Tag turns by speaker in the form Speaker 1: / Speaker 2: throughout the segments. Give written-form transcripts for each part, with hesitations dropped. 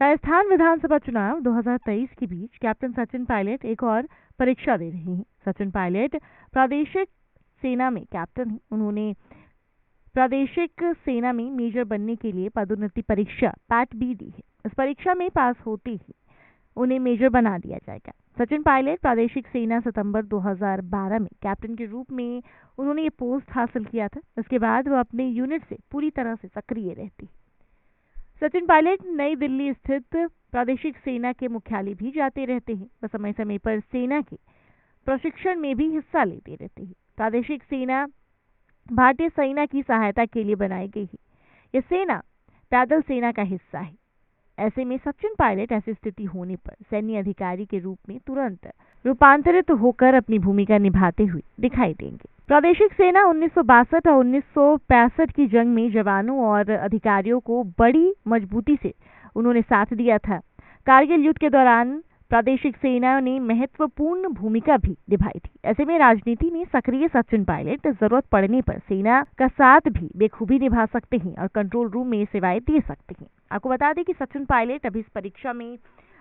Speaker 1: राजस्थान विधानसभा चुनाव 2023 के बीच कैप्टन सचिन पायलट एक और परीक्षा दे रहे हैं। सचिन पायलट प्रादेशिक सेना में कैप्टन हैं। उन्होंने प्रादेशिक सेना में मेजर बनने के लिए पदोन्नति परीक्षा पैट बी दी है। इस परीक्षा में पास होते ही उन्हें मेजर बना दिया जाएगा। सचिन पायलट प्रादेशिक सेना सितंबर 2012 में कैप्टन के रूप में उन्होंने ये पोस्ट हासिल किया था। इसके बाद वो अपने यूनिट से पूरी तरह से सक्रिय रहती। सचिन पायलट नई दिल्ली स्थित प्रादेशिक सेना के मुख्यालय भी जाते रहते हैं। वह समय समय पर सेना के प्रशिक्षण में भी हिस्सा लेते रहते हैं। प्रादेशिक सेना भारतीय सेना की सहायता के लिए बनाई गई है। यह सेना पैदल सेना का हिस्सा है। ऐसे में सचिन पायलट ऐसी स्थिति होने पर सैन्य अधिकारी के रूप में तुरंत रूपांतरित होकर अपनी भूमिका निभाते हुए दिखाई देंगे। प्रादेशिक सेना 1962 और 1965 की जंग में जवानों और अधिकारियों को बड़ी मजबूती से उन्होंने साथ दिया था। कारगिल युद्ध के दौरान प्रादेशिक सेना ने महत्वपूर्ण भूमिका भी निभाई थी। ऐसे में राजनीति में सक्रिय सचिन पायलट जरूरत पड़ने पर सेना का साथ भी बेखूबी निभा सकते हैं और कंट्रोल रूम में सेवाएं दे सकते हैं। आपको बता दें कि सचिन पायलट अभी इस परीक्षा में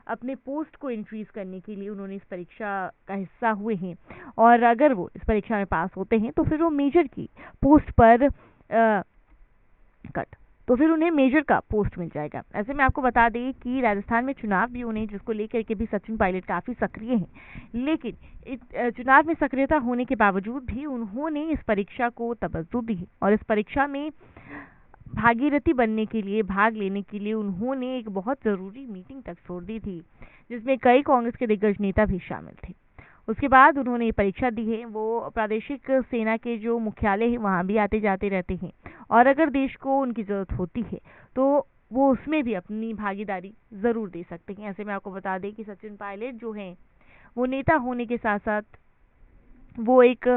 Speaker 1: अपने पोस्ट को इंक्रीज करने के लिए उन्होंने इस परीक्षा का हिस्सा हुए हैं और अगर वो इस परीक्षा में पास होते हैं तो फिर वो मेजर की पोस्ट पर फिर उन्हें मेजर का पोस्ट मिल जाएगा। ऐसे में आपको बता दें कि राजस्थान में चुनाव भी होने जिसको लेकर के भी सचिन पायलट काफी सक्रिय हैं, लेकिन इस चुनाव में सक्रियता होने के बावजूद भी उन्होंने इस परीक्षा को तवज्जो दी और इस परीक्षा में भागीरथी बनने के लिए भाग लेने के लिए उन्होंने एक बहुत जरूरी मीटिंग तक छोड़ दी थी, जिसमें कई कांग्रेस के दिग्गज नेता भी शामिल थे। उसके बाद उन्होंने ये परीक्षा दी है। वो प्रादेशिक सेना के जो मुख्यालय है वहां भी आते जाते रहते हैं और अगर देश को उनकी जरूरत होती है तो वो उसमें भी अपनी भागीदारी जरूर दे सकते हैं। ऐसे में आपको बता दें कि सचिन पायलट जो हैं वो नेता होने के साथ साथ वो एक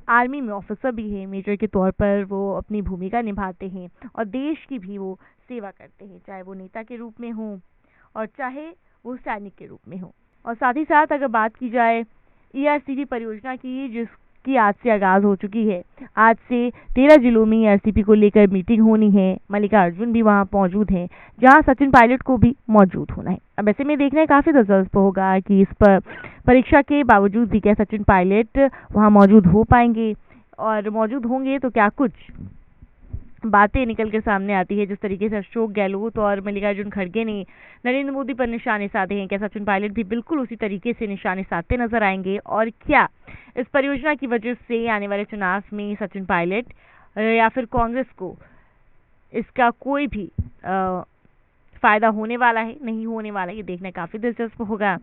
Speaker 1: आर्मी में ऑफिसर भी है। मेजर के तौर पर वो अपनी भूमिका निभाते हैं और देश की भी वो सेवा करते हैं, चाहे वो नेता के रूप में हो और चाहे वो सैनिक के रूप में हो। और साथ ही साथ अगर बात की जाए ईआरसीपी परियोजना की, जिसकी आज से आगाज हो चुकी है। आज से 13 जिलों में ईआरसीपी को लेकर मीटिंग होनी है। मल्लिकार्जुन भी वहां मौजूद हैं, जहां सचिन पायलट को भी मौजूद होना है। अब ऐसे में देखना काफी दिलचस्प होगा कि इस पर परीक्षा के बावजूद भी क्या सचिन पायलट वहां मौजूद हो पाएंगे और मौजूद होंगे तो क्या कुछ बातें निकल के सामने आती है। जिस तरीके से अशोक गहलोत और मल्लिकार्जुन खड़गे ने नरेंद्र मोदी पर निशाने साधे हैं, क्या सचिन पायलट भी बिल्कुल उसी तरीके से निशाने साधते नजर आएंगे और क्या इस परियोजना की वजह से आने वाले चुनाव में सचिन पायलट या फिर कांग्रेस को इसका कोई भी फायदा होने वाला है, नहीं होने वाला है, ये देखना काफी दिलचस्प होगा।